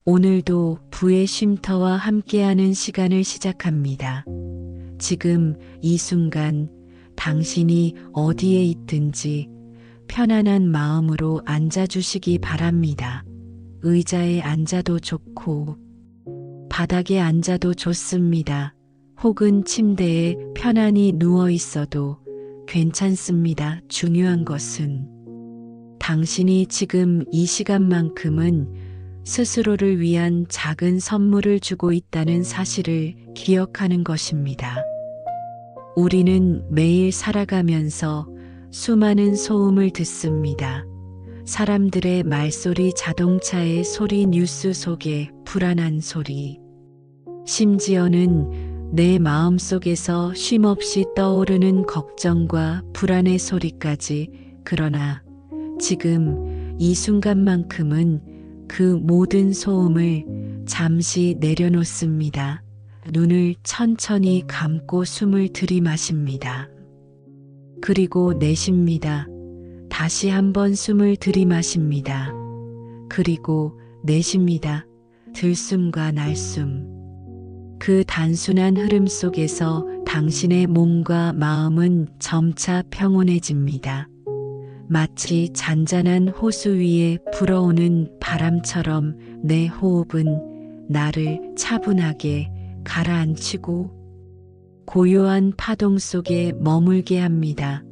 오늘도 부의 쉼터와 함께하는 시간을 시작합니다. 지금 이 순간 당신이 어디에 있든지 편안한 마음으로 앉아주시기 바랍니다. 의자에 앉아도 좋고 바닥에 앉아도 좋습니다. 혹은 침대에 편안히 누워 있어도 괜찮습니다. 중요한 것은 당신이 지금 이 시간만큼은 스스로를 위한 작은 선물을 주고 있다는 사실을 기억하는 것입니다. 우리는 매일 살아가면서 수많은 소음을 듣습니다. 사람들의 말소리, 자동차의 소리, 뉴스 속의 불안한 소리. 심지어는 내 마음속에서 쉼없이 떠오르는 걱정과 불안의 소리까지. 그러나 지금 이 순간만큼은 그 모든 소음을 잠시 내려놓습니다. 눈을 천천히 감고 숨을 들이마십니다. 그리고 내쉽니다. 다시 한번 숨을 들이마십니다. 그리고 내쉽니다. 들숨과 날숨. 그 단순한 흐름 속에서 당신의 몸과 마음은 점차 평온해집니다. 마치 잔잔한 호수 위에 불어오는 바람처럼 내 호흡은 나를 차분하게 가라앉히고 고요한 파동 속에 머물게 합니다.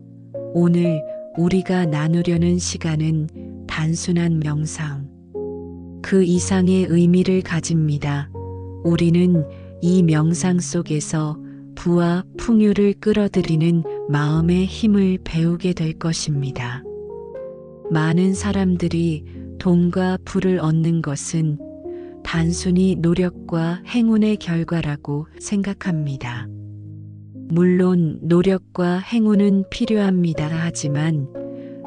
오늘 우리가 나누려는 시간은 단순한 명상, 그 이상의 의미를 가집니다. 우리는 이 명상 속에서 부와 풍요를 끌어들이는 마음의 힘을 배우게 될 것입니다. 많은 사람들이 돈과 부를 얻는 것은 단순히 노력과 행운의 결과라고 생각합니다. 물론 노력과 행운은 필요합니다. 하지만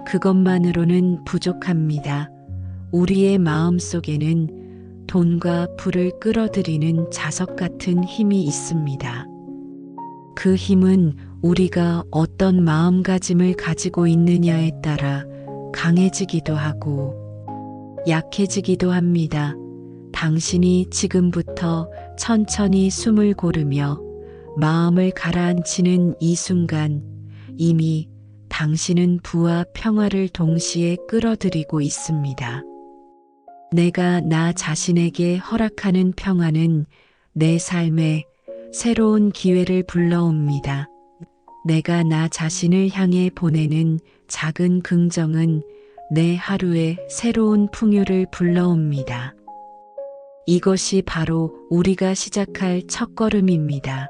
그것만으로는 부족합니다. 우리의 마음 속에는 돈과 부를 끌어들이는 자석 같은 힘이 있습니다. 그 힘은 우리가 어떤 마음가짐을 가지고 있느냐에 따라 강해지기도 하고 약해지기도 합니다. 당신이 지금부터 천천히 숨을 고르며 마음을 가라앉히는 이 순간 이미 당신은 부와 평화를 동시에 끌어들이고 있습니다. 내가 나 자신에게 허락하는 평화는 내 삶에 새로운 기회를 불러옵니다. 내가 나 자신을 향해 보내는 작은 긍정은 내 하루에 새로운 풍요를 불러옵니다. 이것이 바로 우리가 시작할 첫걸음입니다.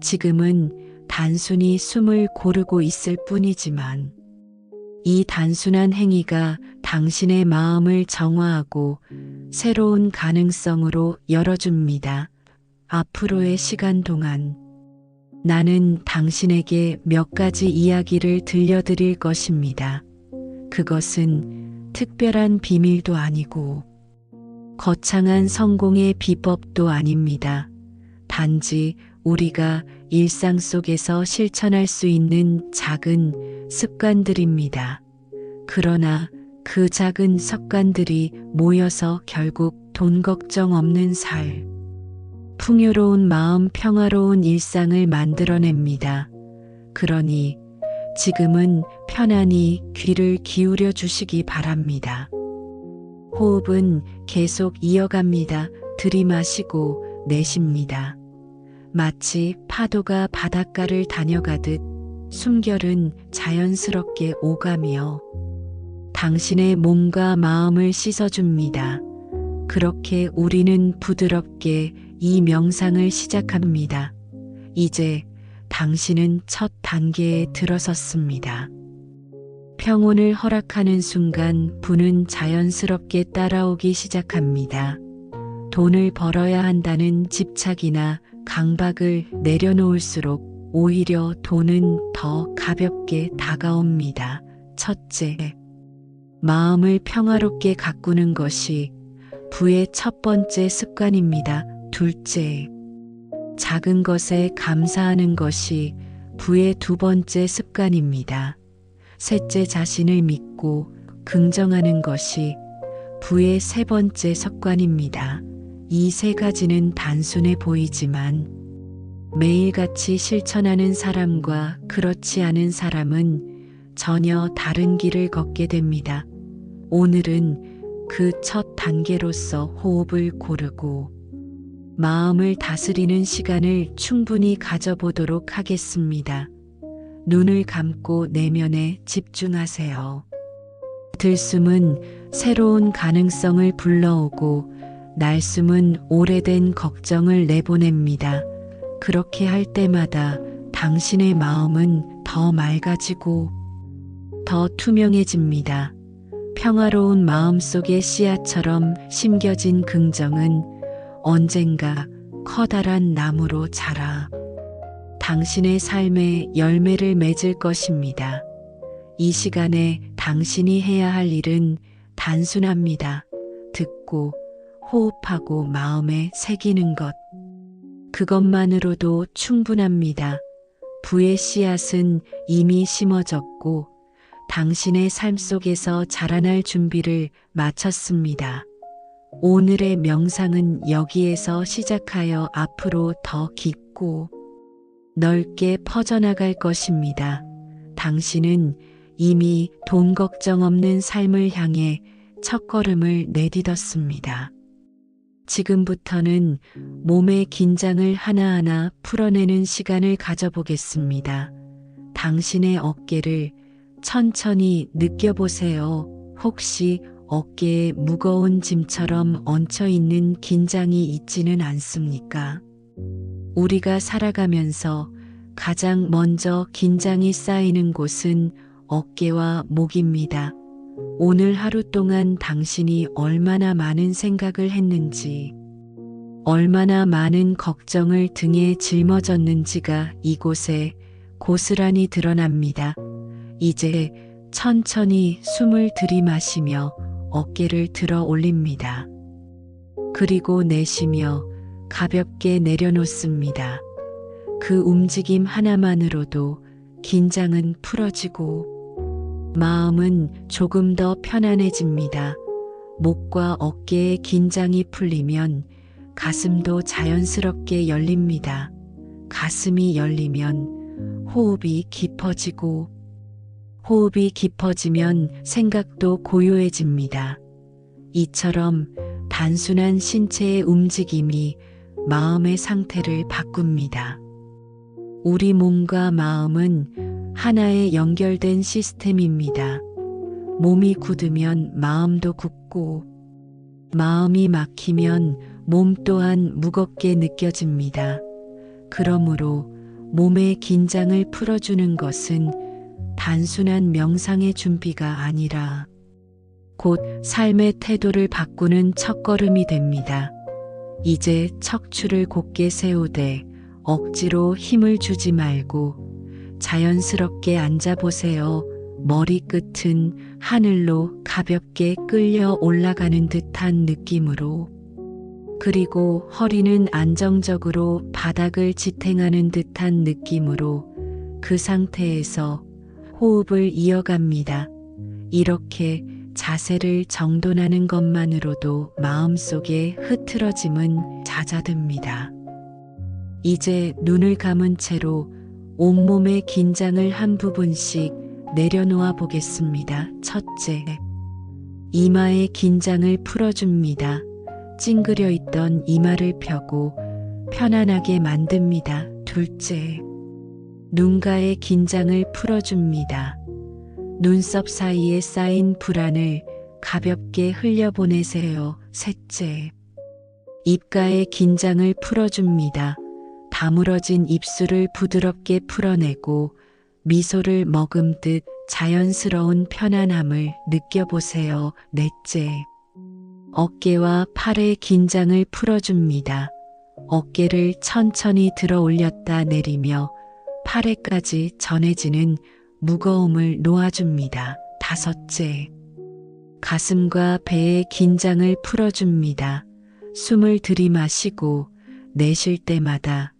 지금은 단순히 숨을 고르고 있을 뿐이지만 이 단순한 행위가 당신의 마음을 정화하고 새로운 가능성으로 열어줍니다. 앞으로의 시간 동안 나는 당신에게 몇 가지 이야기를 들려드릴 것입니다. 그것은 특별한 비밀도 아니고 거창한 성공의 비법도 아닙니다. 단지 우리가 일상 속에서 실천할 수 있는 작은 습관들입니다. 그러나 그 작은 습관들이 모여서 결국 돈 걱정 없는 삶, 풍요로운 마음, 평화로운 일상을 만들어냅니다. 그러니 지금은 편안히 귀를 기울여 주시기 바랍니다. 호흡은 계속 이어갑니다. 들이마시고 내쉽니다. 마치 파도가 바닷가를 다녀가듯 숨결은 자연스럽게 오가며 당신의 몸과 마음을 씻어줍니다. 그렇게 우리는 부드럽게 이 명상을 시작합니다. 이제 당신은 첫 단계에 들어섰습니다. 평온을 허락하는 순간 부는 자연스럽게 따라오기 시작합니다. 돈을 벌어야 한다는 집착이나 강박을 내려놓을수록 오히려 돈은 더 가볍게 다가옵니다. 첫째, 마음을 평화롭게 가꾸는 것이 부의 첫 번째 습관입니다. 둘째, 작은 것에 감사하는 것이 부의 두 번째 습관입니다. 셋째, 자신을 믿고 긍정하는 것이 부의 세 번째 습관입니다. 이 세 가지는 단순해 보이지만 매일같이 실천하는 사람과 그렇지 않은 사람은 전혀 다른 길을 걷게 됩니다. 오늘은 그 첫 단계로서 호흡을 고르고 마음을 다스리는 시간을 충분히 가져보도록 하겠습니다. 눈을 감고 내면에 집중하세요. 들숨은 새로운 가능성을 불러오고 날숨은 오래된 걱정을 내보냅니다. 그렇게 할 때마다 당신의 마음은 더 맑아지고 더 투명해집니다. 평화로운 마음속의 씨앗처럼 심겨진 긍정은 언젠가 커다란 나무로 자라 당신의 삶에 열매를 맺을 것입니다. 이 시간에 당신이 해야 할 일은 단순합니다. 듣고 호흡하고 마음에 새기는 것. 그것만으로도 충분합니다. 부의 씨앗은 이미 심어졌고 당신의 삶 속에서 자라날 준비를 마쳤습니다. 오늘의 명상은 여기에서 시작하여 앞으로 더 깊고 넓게 퍼져나갈 것입니다. 당신은 이미 돈 걱정 없는 삶을 향해 첫걸음을 내딛었습니다. 지금부터는 몸의 긴장을 하나하나 풀어내는 시간을 가져보겠습니다. 당신의 어깨를 천천히 느껴보세요. 혹시 어깨에 무거운 짐처럼 얹혀있는 긴장이 있지는 않습니까? 우리가 살아가면서 가장 먼저 긴장이 쌓이는 곳은 어깨와 목입니다. 오늘 하루 동안 당신이 얼마나 많은 생각을 했는지, 얼마나 많은 걱정을 등에 짊어졌는지가 이곳에 고스란히 드러납니다. 이제 천천히 숨을 들이마시며 어깨를 들어 올립니다. 그리고 내쉬며 가볍게 내려놓습니다. 그 움직임 하나만으로도 긴장은 풀어지고 마음은 조금 더 편안해집니다. 목과 어깨의 긴장이 풀리면 가슴도 자연스럽게 열립니다. 가슴이 열리면 호흡이 깊어지고 호흡이 깊어지면 생각도 고요해집니다. 이처럼 단순한 신체의 움직임이 마음의 상태를 바꿉니다. 우리 몸과 마음은 하나의 연결된 시스템입니다. 몸이 굳으면 마음도 굳고 마음이 막히면 몸 또한 무겁게 느껴집니다. 그러므로 몸의 긴장을 풀어주는 것은 단순한 명상의 준비가 아니라 곧 삶의 태도를 바꾸는 첫걸음이 됩니다. 이제 척추를 곧게 세우되 억지로 힘을 주지 말고 자연스럽게 앉아보세요. 머리끝은 하늘로 가볍게 끌려 올라가는 듯한 느낌으로, 그리고 허리는 안정적으로 바닥을 지탱하는 듯한 느낌으로 그 상태에서 호흡을 이어갑니다. 이렇게 자세를 정돈하는 것만으로도 마음속의 흐트러짐은 잦아듭니다. 이제 눈을 감은 채로 온몸의 긴장을 한 부분씩 내려놓아 보겠습니다. 첫째, 이마의 긴장을 풀어줍니다. 찡그려 있던 이마를 펴고 편안하게 만듭니다. 둘째, 눈가의 긴장을 풀어줍니다. 눈썹 사이에 쌓인 불안을 가볍게 흘려보내세요. 셋째, 입가의 긴장을 풀어줍니다. 다물어진 입술을 부드럽게 풀어내고 미소를 머금듯 자연스러운 편안함을 느껴보세요. 넷째, 어깨와 팔의 긴장을 풀어줍니다. 어깨를 천천히 들어 올렸다 내리며 팔에까지 전해지는 무거움을 놓아줍니다. 다섯째, 가슴과 배의 긴장을 풀어줍니다. 숨을 들이마시고 내쉴 때마다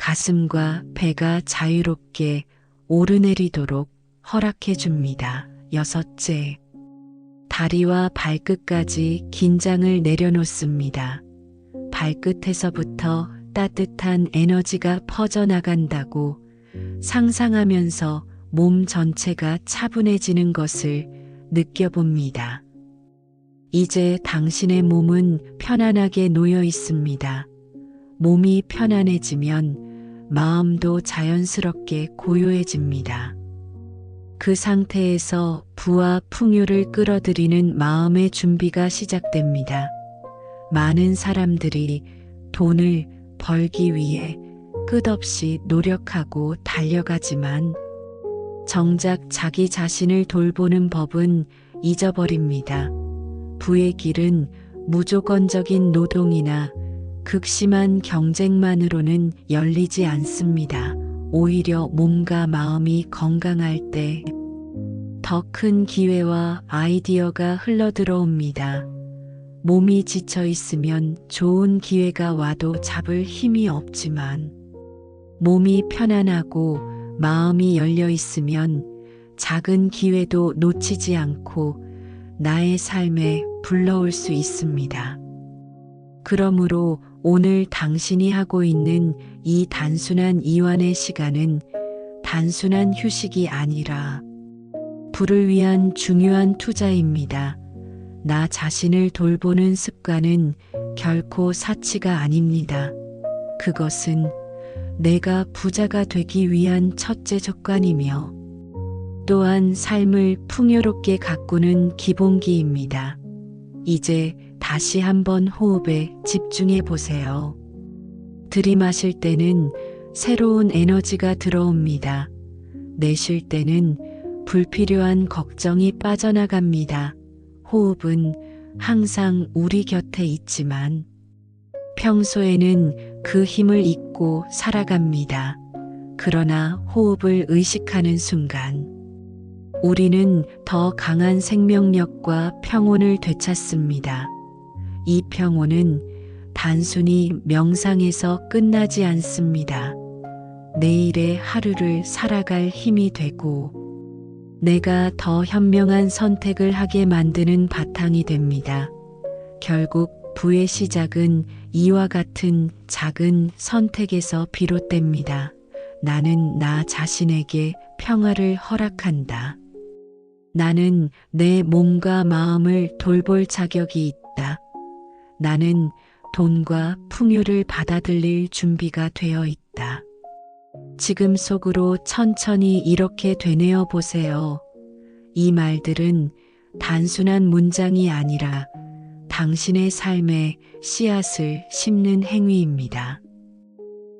가슴과 배가 자유롭게 오르내리도록 허락해 줍니다. 여섯째, 다리와 발끝까지 긴장을 내려놓습니다. 발끝에서부터 따뜻한 에너지가 퍼져나간다고 상상하면서 몸 전체가 차분해지는 것을 느껴봅니다. 이제 당신의 몸은 편안하게 놓여 있습니다. 몸이 편안해지면 마음도 자연스럽게 고요해집니다. 그 상태에서 부와 풍요를 끌어들이는 마음의 준비가 시작됩니다. 많은 사람들이 돈을 벌기 위해 끝없이 노력하고 달려가지만 정작 자기 자신을 돌보는 법은 잊어버립니다. 부의 길은 무조건적인 노동이나 극심한 경쟁만으로는 열리지 않습니다. 오히려 몸과 마음이 건강할 때 더 큰 기회와 아이디어가 흘러들어옵니다. 몸이 지쳐 있으면 좋은 기회가 와도 잡을 힘이 없지만 몸이 편안하고 마음이 열려 있으면 작은 기회도 놓치지 않고 나의 삶에 불러올 수 있습니다. 그러므로 오늘 당신이 하고 있는 이 단순한 이완의 시간은 단순한 휴식이 아니라 부를 위한 중요한 투자입니다. 나 자신을 돌보는 습관은 결코 사치가 아닙니다. 그것은 내가 부자가 되기 위한 첫째 조건이며 또한 삶을 풍요롭게 가꾸는 기본기입니다. 이제 다시 한번 호흡에 집중해 보세요. 들이마실 때는 새로운 에너지가 들어옵니다. 내쉴 때는 불필요한 걱정이 빠져나갑니다. 호흡은 항상 우리 곁에 있지만 평소에는 그 힘을 잊고 살아갑니다. 그러나 호흡을 의식하는 순간 우리는 더 강한 생명력과 평온을 되찾습니다. 이 평온은 단순히 명상에서 끝나지 않습니다. 내일의 하루를 살아갈 힘이 되고 내가 더 현명한 선택을 하게 만드는 바탕이 됩니다. 결국 부의 시작은 이와 같은 작은 선택에서 비롯됩니다. 나는 나 자신에게 평화를 허락한다. 나는 내 몸과 마음을 돌볼 자격이 있다. 나는 돈과 풍요를 받아들일 준비가 되어 있다. 지금 속으로 천천히 이렇게 되뇌어 보세요. 이 말들은 단순한 문장이 아니라 당신의 삶에 씨앗을 심는 행위입니다.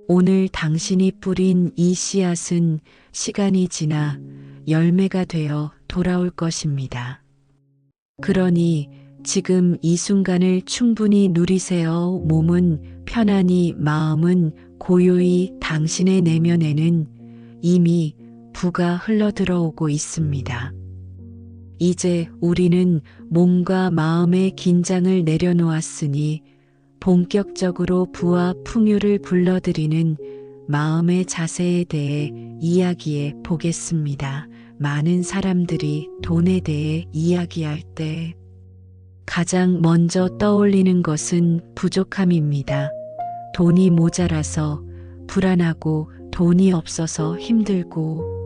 오늘 당신이 뿌린 이 씨앗은 시간이 지나 열매가 되어 돌아올 것입니다. 그러니 지금 이 순간을 충분히 누리세요. 몸은 편안히, 마음은 고요히 당신의 내면에는 이미 부가 흘러들어오고 있습니다. 이제 우리는 몸과 마음의 긴장을 내려놓았으니 본격적으로 부와 풍요를 불러들이는 마음의 자세에 대해 이야기해 보겠습니다. 많은 사람들이 돈에 대해 이야기할 때 가장 먼저 떠올리는 것은 부족함입니다. 돈이 모자라서 불안하고 돈이 없어서 힘들고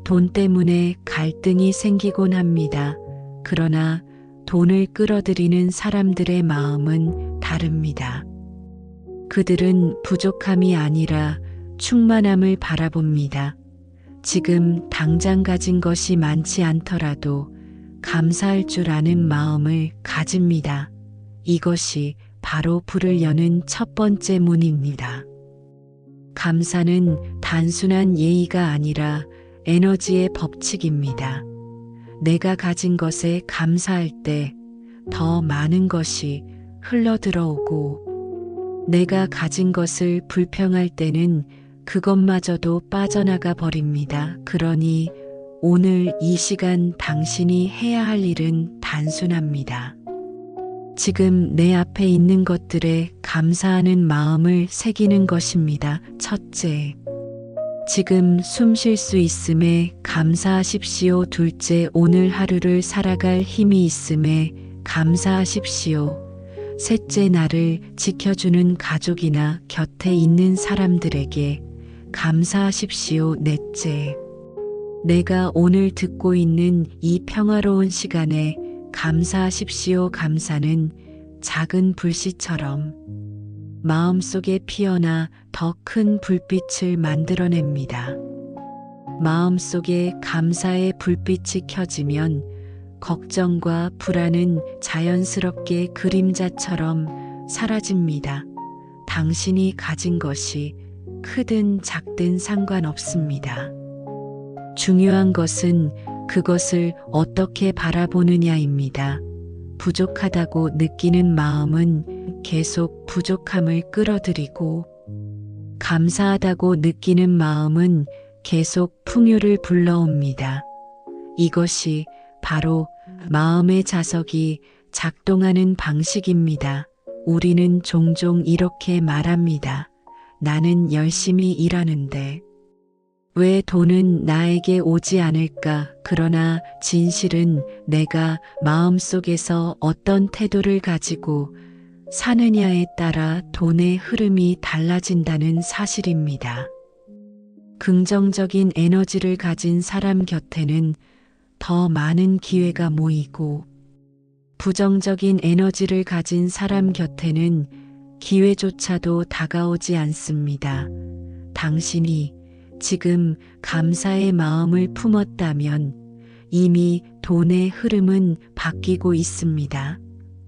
돈 때문에 갈등이 생기곤 합니다. 그러나 돈을 끌어들이는 사람들의 마음은 다릅니다. 그들은 부족함이 아니라 충만함을 바라봅니다. 지금 당장 가진 것이 많지 않더라도 감사할 줄 아는 마음을 가집니다. 이것이 바로 부를 여는 첫 번째 문입니다. 감사는 단순한 예의가 아니라 에너지의 법칙입니다. 내가 가진 것에 감사할 때 더 많은 것이 흘러들어오고 내가 가진 것을 불평할 때는 그것마저도 빠져나가 버립니다. 그러니 오늘 이 시간 당신이 해야 할 일은 단순합니다. 지금 내 앞에 있는 것들에 감사하는 마음을 새기는 것입니다. 첫째, 지금 숨 쉴 수 있음에 감사하십시오. 둘째, 오늘 하루를 살아갈 힘이 있음에 감사하십시오. 셋째, 나를 지켜주는 가족이나 곁에 있는 사람들에게 감사하십시오. 넷째, 내가 오늘 듣고 있는 이 평화로운 시간에 감사하십시오. 감사는 작은 불씨처럼 마음속에 피어나 더 큰 불빛을 만들어냅니다. 마음속에 감사의 불빛이 켜지면 걱정과 불안은 자연스럽게 그림자처럼 사라집니다. 당신이 가진 것이 크든 작든 상관없습니다. 중요한 것은 그것을 어떻게 바라보느냐입니다. 부족하다고 느끼는 마음은 계속 부족함을 끌어들이고, 감사하다고 느끼는 마음은 계속 풍요를 불러옵니다. 이것이 바로 마음의 자석이 작동하는 방식입니다. 우리는 종종 이렇게 말합니다. 나는 열심히 일하는데 왜 돈은 나에게 오지 않을까? 그러나 진실은 내가 마음속에서 어떤 태도를 가지고 사느냐에 따라 돈의 흐름이 달라진다는 사실입니다. 긍정적인 에너지를 가진 사람 곁에는 더 많은 기회가 모이고, 부정적인 에너지를 가진 사람 곁에는 기회조차도 다가오지 않습니다. 당신이 지금 감사의 마음을 품었다면 이미 돈의 흐름은 바뀌고 있습니다.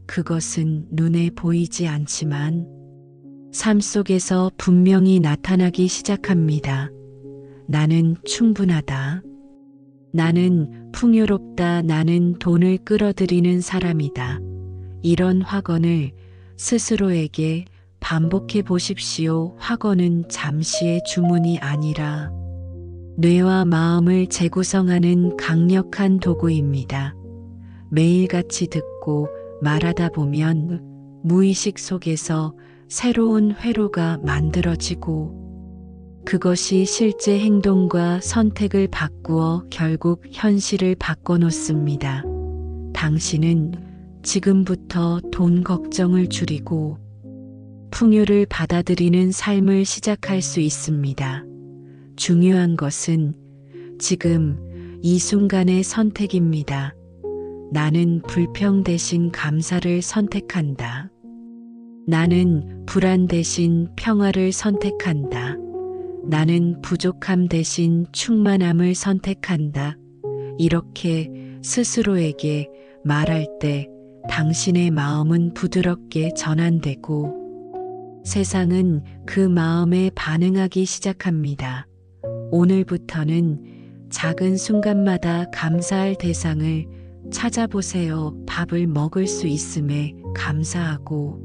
그것은 눈에 보이지 않지만 삶 속에서 분명히 나타나기 시작합니다. 나는 충분하다. 나는 풍요롭다. 나는 돈을 끌어들이는 사람이다. 이런 확언을 스스로에게 반복해 보십시오. 확언은 잠시의 주문이 아니라 뇌와 마음을 재구성하는 강력한 도구입니다. 매일같이 듣고 말하다 보면 무의식 속에서 새로운 회로가 만들어지고, 그것이 실제 행동과 선택을 바꾸어 결국 현실을 바꿔놓습니다. 당신은 지금부터 돈 걱정을 줄이고 풍요를 받아들이는 삶을 시작할 수 있습니다. 중요한 것은 지금 이 순간의 선택입니다. 나는 불평 대신 감사를 선택한다. 나는 불안 대신 평화를 선택한다. 나는 부족함 대신 충만함을 선택한다. 이렇게 스스로에게 말할 때 당신의 마음은 부드럽게 전환되고 세상은 그 마음에 반응하기 시작합니다. 오늘부터는 작은 순간마다 감사할 대상을 찾아보세요. 밥을 먹을 수 있음에 감사하고,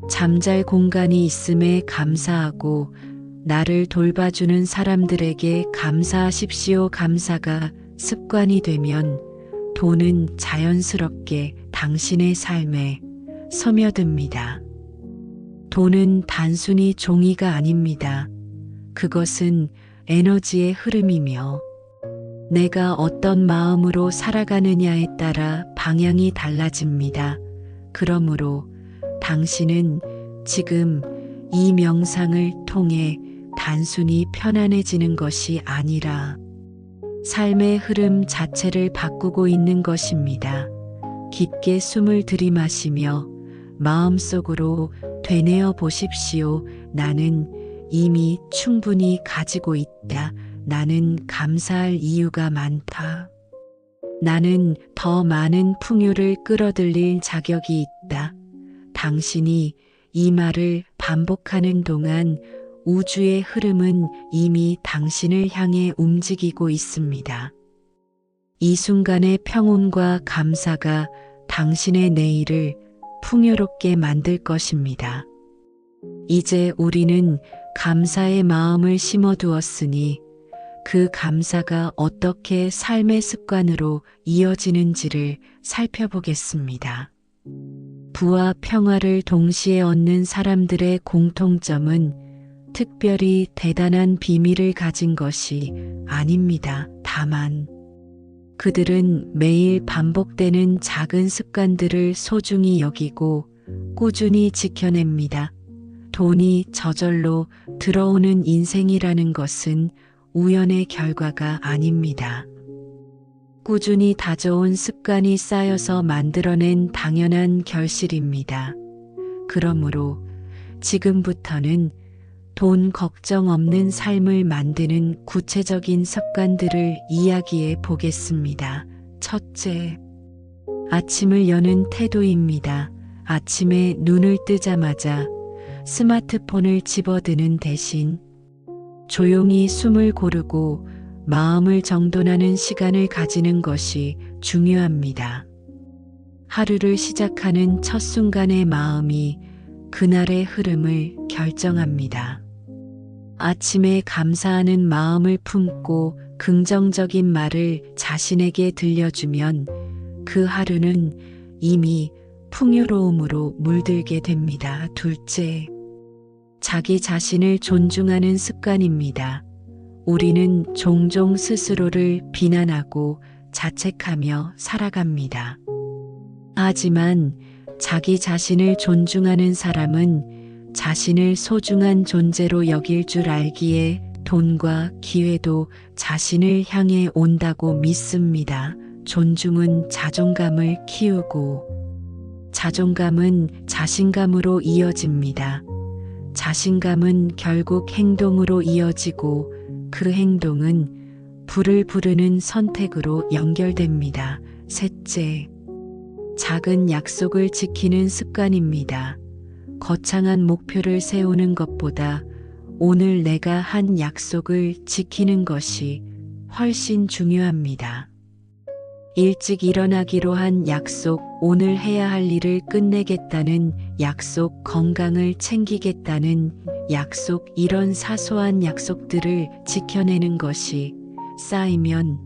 잠잘 공간이 있음에 감사하고, 나를 돌봐주는 사람들에게 감사하십시오. 감사가 습관이 되면 돈은 자연스럽게 당신의 삶에 스며듭니다. 돈은 단순히 종이가 아닙니다. 그것은 에너지의 흐름이며 내가 어떤 마음으로 살아가느냐에 따라 방향이 달라집니다. 그러므로 당신은 지금 이 명상을 통해 단순히 편안해지는 것이 아니라 삶의 흐름 자체를 바꾸고 있는 것입니다. 깊게 숨을 들이마시며 마음속으로 되뇌어 보십시오. 나는 이미 충분히 가지고 있다. 나는 감사할 이유가 많다. 나는 더 많은 풍요를 끌어들일 자격이 있다. 당신이 이 말을 반복하는 동안 우주의 흐름은 이미 당신을 향해 움직이고 있습니다. 이 순간의 평온과 감사가 당신의 내일을 풍요롭게 만들 것입니다. 이제 우리는 감사의 마음을 심어두었으니 그 감사가 어떻게 삶의 습관으로 이어지는지를 살펴보겠습니다. 부와 평화를 동시에 얻는 사람들의 공통점은 특별히 대단한 비밀을 가진 것이 아닙니다. 다만 그들은 매일 반복되는 작은 습관들을 소중히 여기고 꾸준히 지켜냅니다. 돈이 저절로 들어오는 인생이라는 것은 우연의 결과가 아닙니다. 꾸준히 다져온 습관이 쌓여서 만들어낸 당연한 결실입니다. 그러므로 지금부터는 돈 걱정 없는 삶을 만드는 구체적인 습관들을 이야기해 보겠습니다. 첫째, 아침을 여는 태도입니다. 아침에 눈을 뜨자마자 스마트폰을 집어드는 대신 조용히 숨을 고르고 마음을 정돈하는 시간을 가지는 것이 중요합니다. 하루를 시작하는 첫 순간의 마음이 그날의 흐름을 결정합니다. 아침에 감사하는 마음을 품고 긍정적인 말을 자신에게 들려주면 그 하루는 이미 풍요로움으로 물들게 됩니다. 둘째, 자기 자신을 존중하는 습관입니다. 우리는 종종 스스로를 비난하고 자책하며 살아갑니다. 하지만 자기 자신을 존중하는 사람은 자신을 소중한 존재로 여길 줄 알기에 돈과 기회도 자신을 향해 온다고 믿습니다. 존중은 자존감을 키우고 자존감은 자신감으로 이어집니다. 자신감은 결국 행동으로 이어지고 그 행동은 불을 부르는 선택으로 연결됩니다. 셋째, 작은 약속을 지키는 습관입니다. 거창한 목표를 세우는 것보다 오늘 내가 한 약속을 지키는 것이 훨씬 중요합니다. 일찍 일어나기로 한 약속, 오늘 해야 할 일을 끝내겠다는 약속, 건강을 챙기겠다는 약속, 이런 사소한 약속들을 지켜내는 것이 쌓이면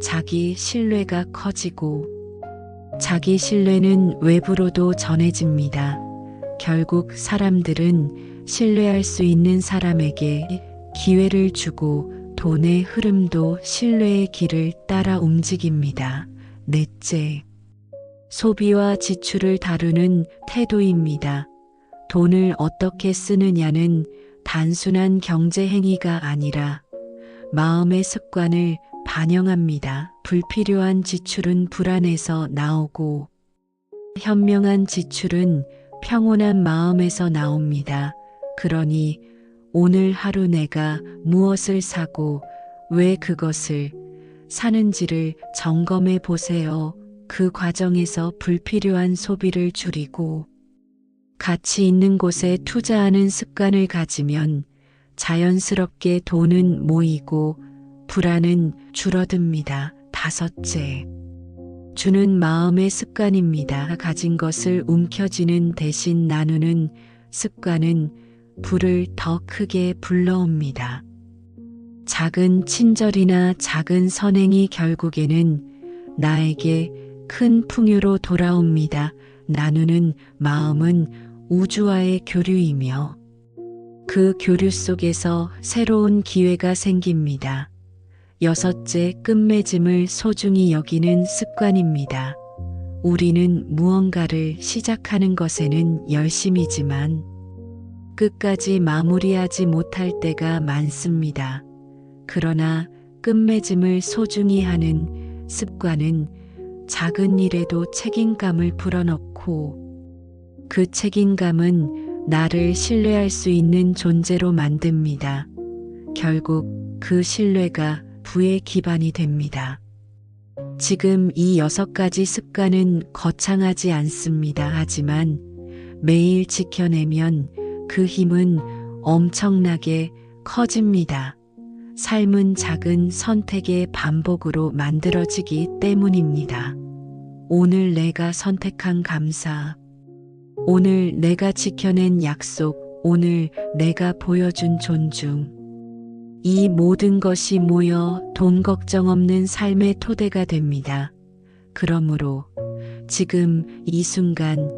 자기 신뢰가 커지고 자기 신뢰는 외부로도 전해집니다. 결국 사람들은 신뢰할 수 있는 사람에게 기회를 주고 돈의 흐름도 신뢰의 길을 따라 움직입니다. 넷째, 소비와 지출을 다루는 태도입니다. 돈을 어떻게 쓰느냐는 단순한 경제 행위가 아니라 마음의 습관을 반영합니다. 불필요한 지출은 불안에서 나오고 현명한 지출은 평온한 마음에서 나옵니다. 그러니 오늘 하루 내가 무엇을 사고 왜 그것을 사는지를 점검해 보세요. 그 과정에서 불필요한 소비를 줄이고 가치 있는 곳에 투자하는 습관을 가지면 자연스럽게 돈은 모이고 불안은 줄어듭니다. 다섯째, 주는 마음의 습관입니다. 가진 것을 움켜쥐는 대신 나누는 습관은 불을 더 크게 불러옵니다. 작은 친절이나 작은 선행이 결국에는 나에게 큰 풍요로 돌아옵니다. 나누는 마음은 우주와의 교류이며 그 교류 속에서 새로운 기회가 생깁니다. 여섯째, 끝맺음을 소중히 여기는 습관입니다. 우리는 무언가를 시작하는 것에는 열심이지만 끝까지 마무리하지 못할 때가 많습니다. 그러나 끝맺음을 소중히 하는 습관은 작은 일에도 책임감을 불어넣고 그 책임감은 나를 신뢰할 수 있는 존재로 만듭니다. 결국 그 신뢰가 부의 기반이 됩니다. 지금 이 6가지 습관은 거창하지 않습니다. 하지만 매일 지켜내면 그 힘은 엄청나게 커집니다. 삶은 작은 선택의 반복으로 만들어지기 때문입니다. 오늘 내가 선택한 감사, 오늘 내가 지켜낸 약속, 오늘 내가 보여준 존중. 이 모든 것이 모여 돈 걱정 없는 삶의 토대가 됩니다. 그러므로 지금 이 순간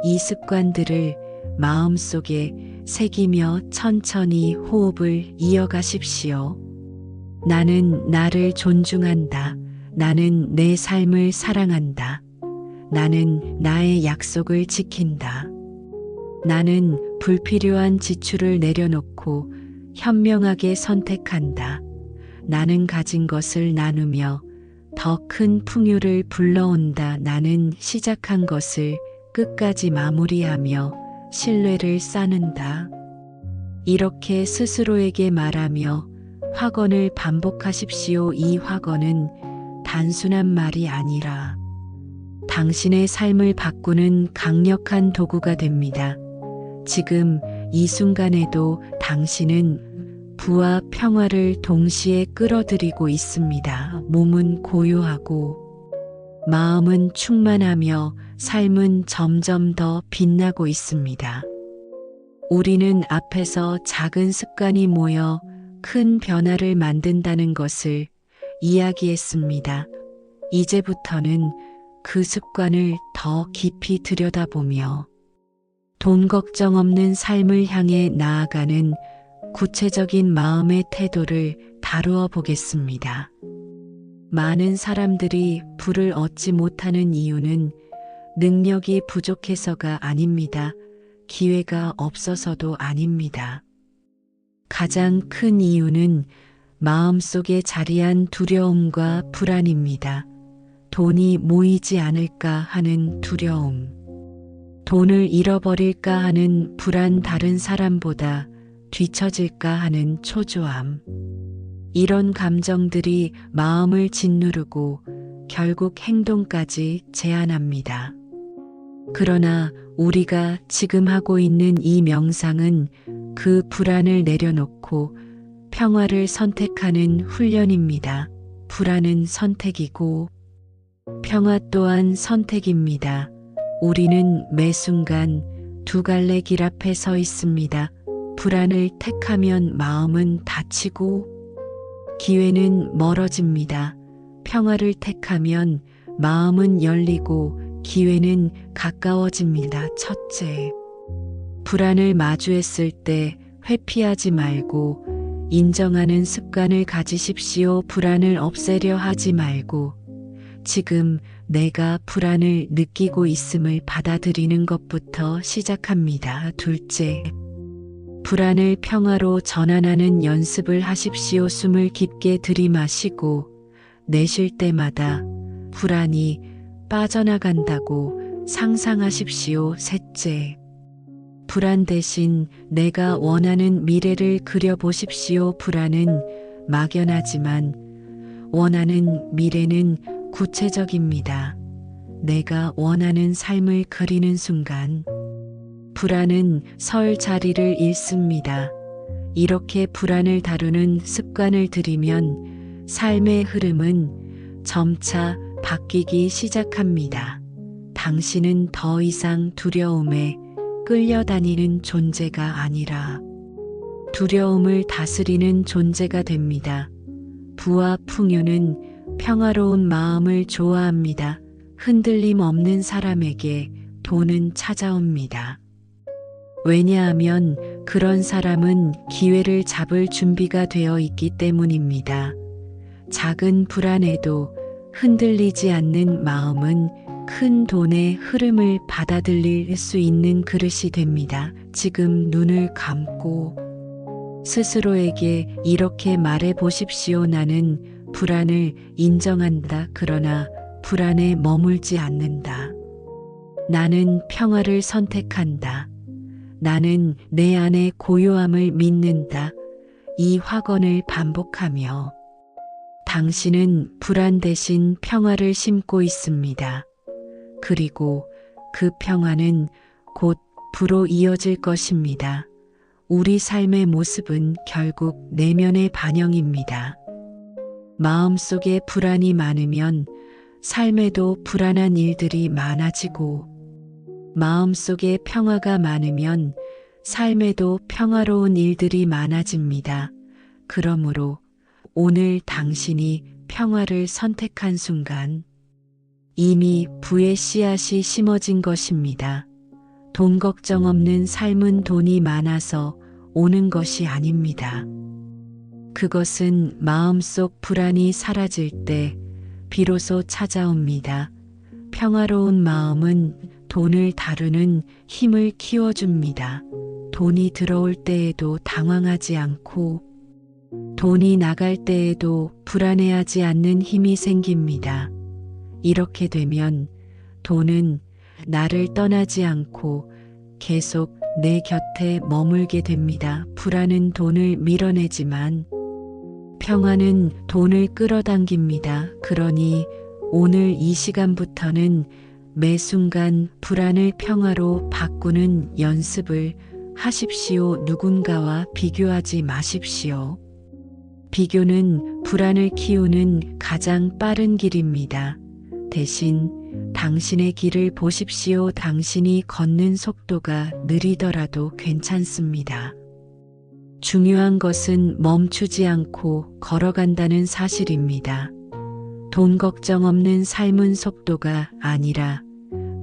이 습관들을 마음속에 새기며 천천히 호흡을 이어가십시오. 나는 나를 존중한다. 나는 내 삶을 사랑한다. 나는 나의 약속을 지킨다. 나는 불필요한 지출을 내려놓고 현명하게 선택한다. 나는 가진 것을 나누며 더 큰 풍요를 불러온다. 나는 시작한 것을 끝까지 마무리하며 신뢰를 쌓는다. 이렇게 스스로에게 말하며 확언을 반복하십시오. 이 확언은 단순한 말이 아니라 당신의 삶을 바꾸는 강력한 도구가 됩니다. 지금 이 순간에도 당신은 부와 평화를 동시에 끌어들이고 있습니다. 몸은 고요하고 마음은 충만하며 삶은 점점 더 빛나고 있습니다. 우리는 앞에서 작은 습관이 모여 큰 변화를 만든다는 것을 이야기했습니다. 이제부터는 그 습관을 더 깊이 들여다보며 돈 걱정 없는 삶을 향해 나아가는 구체적인 마음의 태도를 다루어 보겠습니다. 많은 사람들이 부를 얻지 못하는 이유는 능력이 부족해서가 아닙니다. 기회가 없어서도 아닙니다. 가장 큰 이유는 마음속에 자리한 두려움과 불안입니다. 돈이 모이지 않을까 하는 두려움. 돈을 잃어버릴까 하는 불안, 다른 사람보다 뒤처질까 하는 초조함. 이런 감정들이 마음을 짓누르고 결국 행동까지 제한합니다. 그러나 우리가 지금 하고 있는 이 명상은 그 불안을 내려놓고 평화를 선택하는 훈련입니다. 불안은 선택이고 평화 또한 선택입니다. 우리는 매 순간 두 갈래 길 앞에 서 있습니다. 불안을 택하면 마음은 닫히고 기회는 멀어집니다. 평화를 택하면 마음은 열리고 기회는 가까워집니다. 첫째, 불안을 마주했을 때 회피하지 말고 인정하는 습관을 가지십시오. 불안을 없애려 하지 말고 지금 내가 불안을 느끼고 있음을 받아들이는 것부터 시작합니다. 둘째, 불안을 평화로 전환하는 연습을 하십시오. 숨을 깊게 들이마시고 내쉴 때마다 불안이 빠져나간다고 상상하십시오. 셋째, 불안 대신 내가 원하는 미래를 그려보십시오. 불안은 막연하지만 원하는 미래는 구체적입니다. 내가 원하는 삶을 그리는 순간 불안은 설 자리를 잃습니다. 이렇게 불안을 다루는 습관을 들이면 삶의 흐름은 점차 바뀌기 시작합니다. 당신은 더 이상 두려움에 끌려다니는 존재가 아니라 두려움을 다스리는 존재가 됩니다. 부와 풍요는 평화로운 마음을 좋아합니다. 흔들림 없는 사람에게 돈은 찾아옵니다. 왜냐하면 그런 사람은 기회를 잡을 준비가 되어 있기 때문입니다. 작은 불안에도 흔들리지 않는 마음은 큰 돈의 흐름을 받아들일 수 있는 그릇이 됩니다. 지금 눈을 감고 스스로에게 이렇게 말해 보십시오. 나는 불안을 인정한다. 그러나 불안에 머물지 않는다. 나는 평화를 선택한다. 나는 내 안의 고요함을 믿는다. 이 확언을 반복하며 당신은 불안 대신 평화를 심고 있습니다. 그리고 그 평화는 곧 부로 이어질 것입니다. 우리 삶의 모습은 결국 내면의 반영입니다. 마음속에 불안이 많으면 삶에도 불안한 일들이 많아지고 마음속에 평화가 많으면 삶에도 평화로운 일들이 많아집니다. 그러므로 오늘 당신이 평화를 선택한 순간 이미 부의 씨앗이 심어진 것입니다. 돈 걱정 없는 삶은 돈이 많아서 오는 것이 아닙니다. 그것은 마음속 불안이 사라질 때 비로소 찾아옵니다. 평화로운 마음은 돈을 다루는 힘을 키워줍니다. 돈이 들어올 때에도 당황하지 않고 돈이 나갈 때에도 불안해하지 않는 힘이 생깁니다. 이렇게 되면 돈은 나를 떠나지 않고 계속 내 곁에 머물게 됩니다. 불안은 돈을 밀어내지만 평화는 돈을 끌어당깁니다. 그러니 오늘 이 시간부터는 매 순간 불안을 평화로 바꾸는 연습을 하십시오. 누군가와 비교하지 마십시오. 비교는 불안을 키우는 가장 빠른 길입니다. 대신 당신의 길을 보십시오. 당신이 걷는 속도가 느리더라도 괜찮습니다. 중요한 것은 멈추지 않고 걸어간다는 사실입니다. 돈 걱정 없는 삶은 속도가 아니라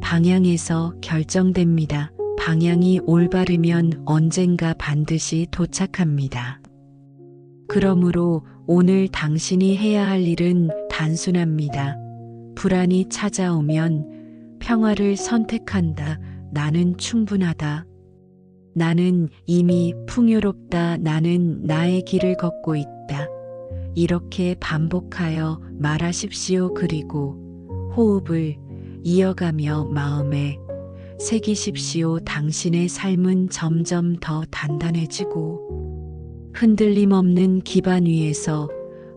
방향에서 결정됩니다. 방향이 올바르면 언젠가 반드시 도착합니다. 그러므로 오늘 당신이 해야 할 일은 단순합니다. 불안이 찾아오면 평화를 선택한다. 나는 충분하다. 나는 이미 풍요롭다. 나는 나의 길을 걷고 있다. 이렇게 반복하여 말하십시오. 그리고 호흡을 이어가며 마음에 새기십시오. 당신의 삶은 점점 더 단단해지고 흔들림 없는 기반 위에서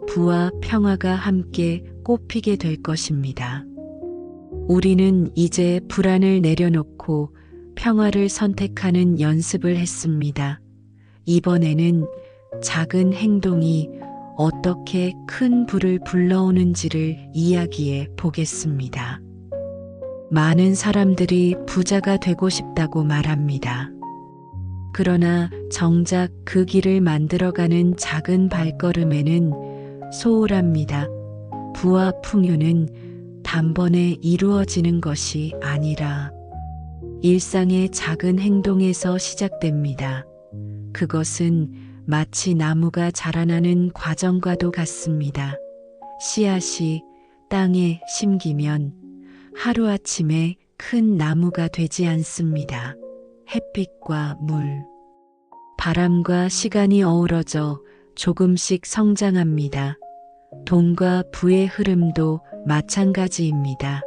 부와 평화가 함께 꽃피게 될 것입니다. 우리는 이제 불안을 내려놓고 평화를 선택하는 연습을 했습니다. 이번에는 작은 행동이 어떻게 큰 불을 불러오는지를 이야기해 보겠습니다. 많은 사람들이 부자가 되고 싶다고 말합니다. 그러나 정작 그 길을 만들어가는 작은 발걸음에는 소홀합니다. 부와 풍요는 단번에 이루어지는 것이 아니라 일상의 작은 행동에서 시작됩니다. 그것은 마치 나무가 자라나는 과정과도 같습니다. 씨앗이 땅에 심기면 하루아침에 큰 나무가 되지 않습니다. 햇빛과 물, 바람과 시간이 어우러져 조금씩 성장합니다. 돈과 부의 흐름도 마찬가지입니다.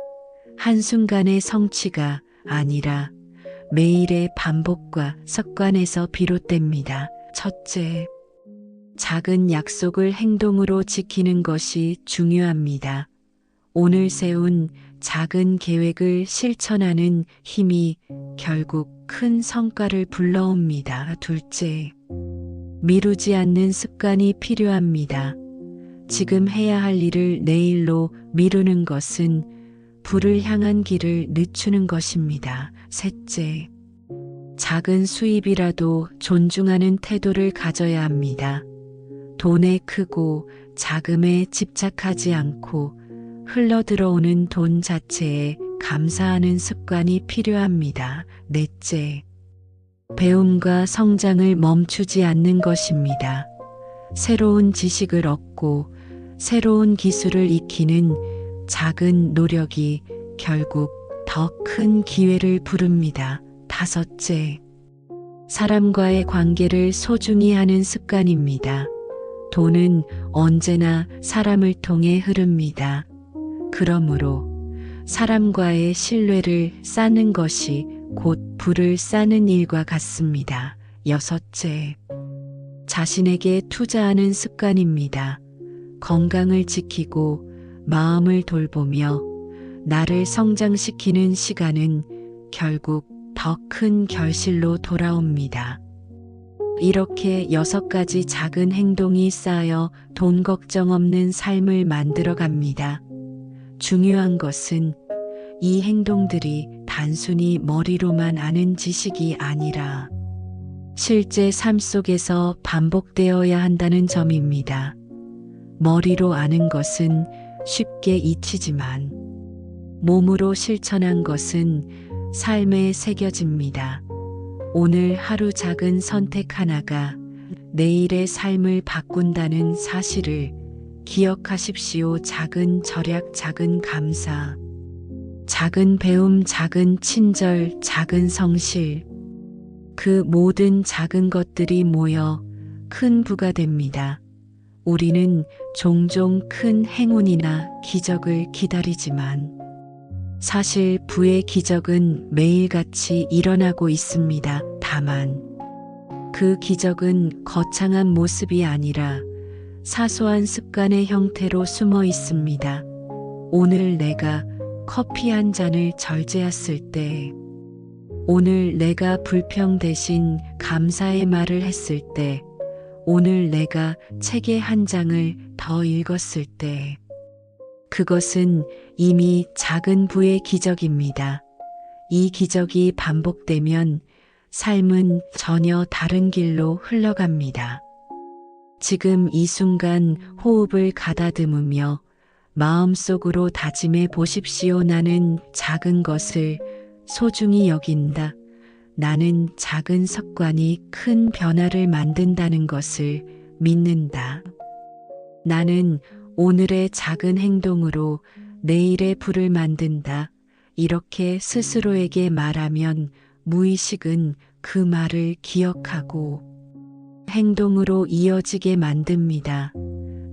한순간의 성취가 아니라 매일의 반복과 습관에서 비롯됩니다. 첫째, 작은 약속을 행동으로 지키는 것이 중요합니다. 오늘 세운 작은 계획을 실천하는 힘이 결국 큰 성과를 불러옵니다. 둘째, 미루지 않는 습관이 필요합니다. 지금 해야 할 일을 내일로 미루는 것은 불을 향한 길을 늦추는 것입니다. 셋째, 작은 수입이라도 존중하는 태도를 가져야 합니다. 돈에 크고 자금에 집착하지 않고 흘러들어오는 돈 자체에 감사하는 습관이 필요합니다. 넷째, 배움과 성장을 멈추지 않는 것입니다. 새로운 지식을 얻고 새로운 기술을 익히는 작은 노력이 결국 더 큰 기회를 부릅니다. 다섯째, 사람과의 관계를 소중히 하는 습관입니다. 돈은 언제나 사람을 통해 흐릅니다. 그러므로 사람과의 신뢰를 쌓는 것이 곧 부를 쌓는 일과 같습니다. 여섯째, 자신에게 투자하는 습관입니다. 건강을 지키고 마음을 돌보며 나를 성장시키는 시간은 결국 더 큰 결실로 돌아옵니다. 이렇게 6가지 작은 행동이 쌓여 돈 걱정 없는 삶을 만들어 갑니다. 중요한 것은 이 행동들이 단순히 머리로만 아는 지식이 아니라 실제 삶 속에서 반복되어야 한다는 점입니다. 머리로 아는 것은 쉽게 잊히지만 몸으로 실천한 것은 삶에 새겨집니다. 오늘 하루 작은 선택 하나가 내일의 삶을 바꾼다는 사실을 기억하십시오. 작은 절약, 작은 감사, 작은 배움, 작은 친절, 작은 성실. 그 모든 작은 것들이 모여 큰 부가 됩니다. 우리는 종종 큰 행운이나 기적을 기다리지만 사실 부의 기적은 매일같이 일어나고 있습니다. 다만 그 기적은 거창한 모습이 아니라 사소한 습관의 형태로 숨어 있습니다. 오늘 내가 커피 한 잔을 절제했을 때, 오늘 내가 불평 대신 감사의 말을 했을 때, 오늘 내가 책의 한 장을 더 읽었을 때, 그것은 이미 작은 부의 기적입니다. 이 기적이 반복되면 삶은 전혀 다른 길로 흘러갑니다. 지금 이 순간 호흡을 가다듬으며 마음속으로 다짐해 보십시오. 나는 작은 것을 소중히 여긴다. 나는 작은 습관이 큰 변화를 만든다는 것을 믿는다. 나는 오늘의 작은 행동으로 내일의 부를 만든다. 이렇게 스스로에게 말하면 무의식은 그 말을 기억하고 행동으로 이어지게 만듭니다.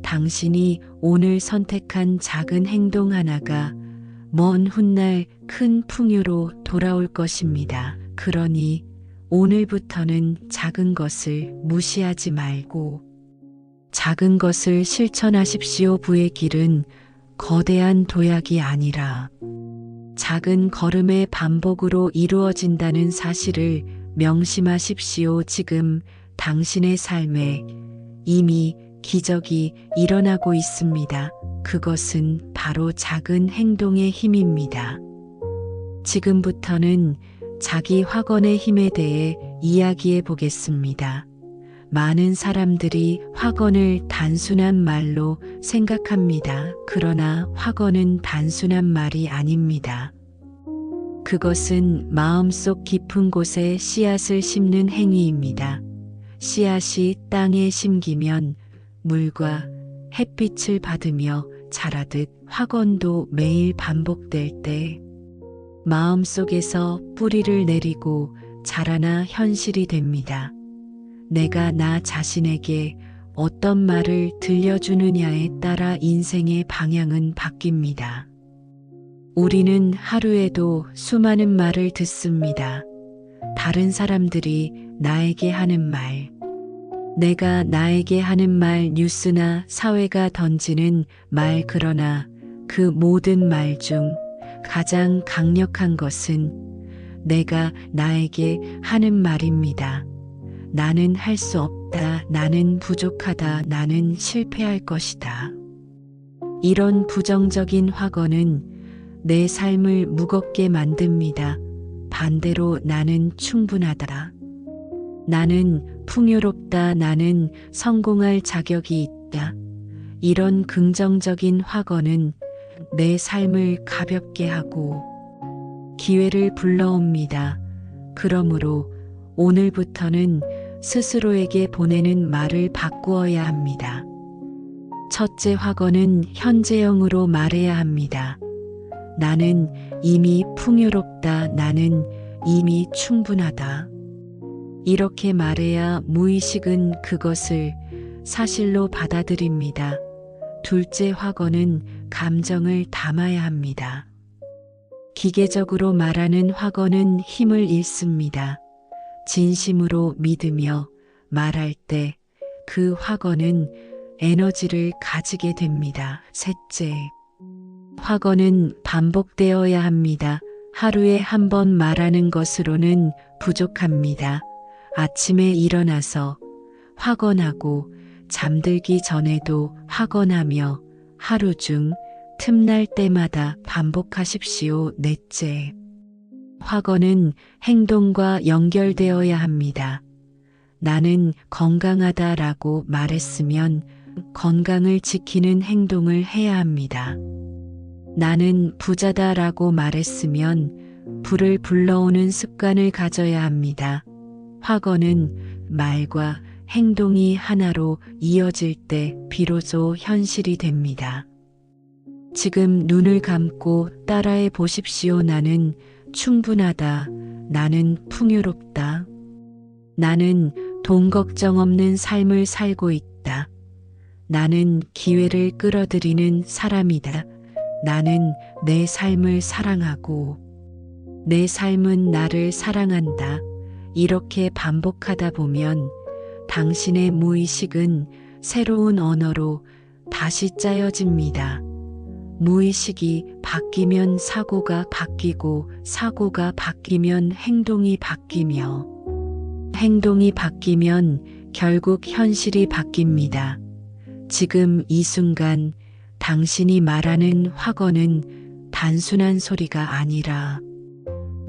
당신이 오늘 선택한 작은 행동 하나가 먼 훗날 큰 풍요로 돌아올 것입니다. 그러니 오늘부터는 작은 것을 무시하지 말고 작은 것을 실천하십시오. 부의 길은 거대한 도약이 아니라 작은 걸음의 반복으로 이루어진다는 사실을 명심하십시오. 지금 당신의 삶에 이미 기적이 일어나고 있습니다. 그것은 바로 작은 행동의 힘입니다. 지금부터는 자기 확언의 힘에 대해 이야기해 보겠습니다. 많은 사람들이 확언을 단순한 말로 생각합니다. 그러나 확언은 단순한 말이 아닙니다. 그것은 마음속 깊은 곳에 씨앗을 심는 행위입니다. 씨앗이 땅에 심기면 물과 햇빛을 받으며 자라듯 확언도 매일 반복될 때 마음속에서 뿌리를 내리고 자라나 현실이 됩니다. 내가 나 자신에게 어떤 말을 들려주느냐에 따라 인생의 방향은 바뀝니다. 우리는 하루에도 수많은 말을 듣습니다. 다른 사람들이 나에게 하는 말, 내가 나에게 하는 말, 뉴스나 사회가 던지는 말. 그러나 그 모든 말 중 가장 강력한 것은 내가 나에게 하는 말입니다. 나는 할 수 없다. 나는 부족하다. 나는 실패할 것이다. 이런 부정적인 확언은 내 삶을 무겁게 만듭니다. 반대로 나는 충분하다. 나는 풍요롭다. 나는 성공할 자격이 있다. 이런 긍정적인 확언은 내 삶을 가볍게 하고 기회를 불러옵니다. 그러므로 오늘부터는 스스로에게 보내는 말을 바꾸어야 합니다. 첫째 확언은 현재형으로 말해야 합니다. 나는 이미 풍요롭다. 나는 이미 충분하다. 이렇게 말해야 무의식은 그것을 사실로 받아들입니다. 둘째 확언은 감정을 담아야 합니다. 기계적으로 말하는 확언은 힘을 잃습니다. 진심으로 믿으며 말할 때 그 확언은 에너지를 가지게 됩니다. 셋째, 확언은 반복되어야 합니다. 하루에 한 번 말하는 것으로는 부족합니다. 아침에 일어나서 확언하고 잠들기 전에도 확언하며 하루 중 틈날 때마다 반복하십시오. 넷째, 확언은 행동과 연결되어야 합니다. 나는 건강하다라고 말했으면 건강을 지키는 행동을 해야 합니다. 나는 부자다라고 말했으면 불을 불러오는 습관을 가져야 합니다. 확언은 말과 행동이 하나로 이어질 때 비로소 현실이 됩니다. 지금 눈을 감고 따라해 보십시오. 나는 충분하다. 나는 풍요롭다. 나는 돈 걱정 없는 삶을 살고 있다. 나는 기회를 끌어들이는 사람이다. 나는 내 삶을 사랑하고 내 삶은 나를 사랑한다. 이렇게 반복하다 보면 당신의 무의식은 새로운 언어로 다시 짜여집니다. 무의식이 바뀌면 사고가 바뀌고 사고가 바뀌면 행동이 바뀌며 행동이 바뀌면 결국 현실이 바뀝니다. 지금 이 순간 당신이 말하는 확언은 단순한 소리가 아니라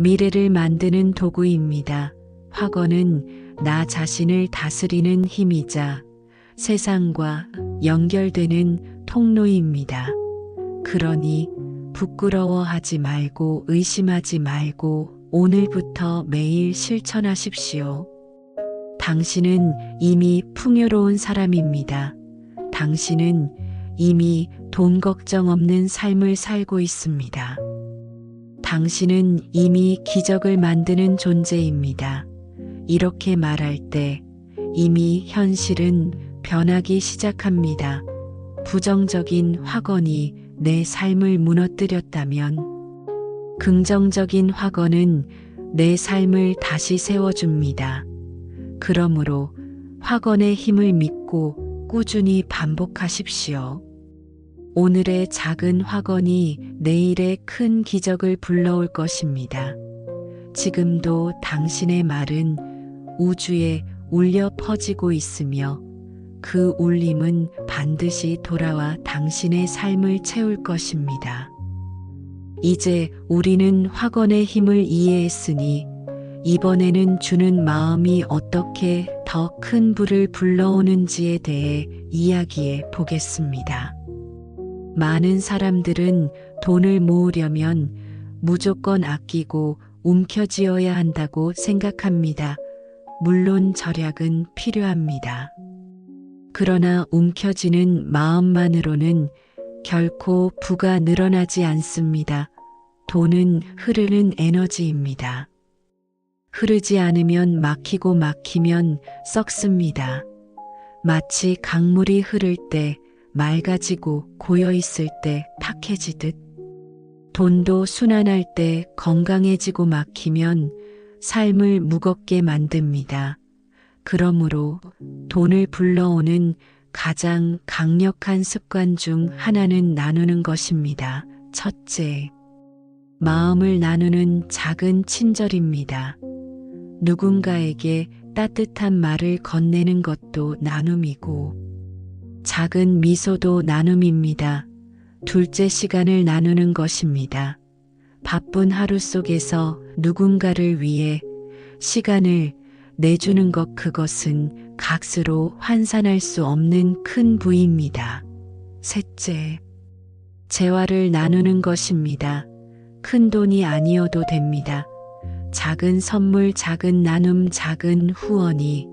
미래를 만드는 도구입니다. 확언은 나 자신을 다스리는 힘이자 세상과 연결되는 통로입니다. 그러니 부끄러워하지 말고 의심하지 말고 오늘부터 매일 실천하십시오. 당신은 이미 풍요로운 사람입니다. 당신은 이미 돈 걱정 없는 삶을 살고 있습니다. 당신은 이미 기적을 만드는 존재입니다. 이렇게 말할 때 이미 현실은 변하기 시작합니다. 부정적인 확언이 내 삶을 무너뜨렸다면 긍정적인 확언은 내 삶을 다시 세워줍니다. 그러므로 확언의 힘을 믿고 꾸준히 반복하십시오. 오늘의 작은 확언이 내일의 큰 기적을 불러올 것입니다. 지금도 당신의 말은 우주에 울려 퍼지고 있으며 그 울림은 반드시 돌아와 당신의 삶을 채울 것입니다. 이제 우리는 확언의 힘을 이해했으니 이번에는 주는 마음이 어떻게 더 큰 불을 불러오는지에 대해 이야기해 보겠습니다. 많은 사람들은 돈을 모으려면 무조건 아끼고 움켜쥐어야 한다고 생각합니다. 물론 절약은 필요합니다. 그러나 움켜쥐는 마음만으로는 결코 부가 늘어나지 않습니다. 돈은 흐르는 에너지입니다. 흐르지 않으면 막히고 막히면 썩습니다. 마치 강물이 흐를 때 맑아지고 고여있을 때 탁해지듯 돈도 순환할 때 건강해지고 막히면 삶을 무겁게 만듭니다. 그러므로 돈을 불러오는 가장 강력한 습관 중 하나는 나누는 것입니다. 첫째, 마음을 나누는 작은 친절입니다. 누군가에게 따뜻한 말을 건네는 것도 나눔이고 작은 미소도 나눔입니다. 둘째, 시간을 나누는 것입니다. 바쁜 하루 속에서 누군가를 위해 시간을 내주는 것, 그것은 값으로 환산할 수 없는 큰 부입니다. 셋째, 재화를 나누는 것입니다. 큰 돈이 아니어도 됩니다. 작은 선물, 작은 나눔, 작은 후원이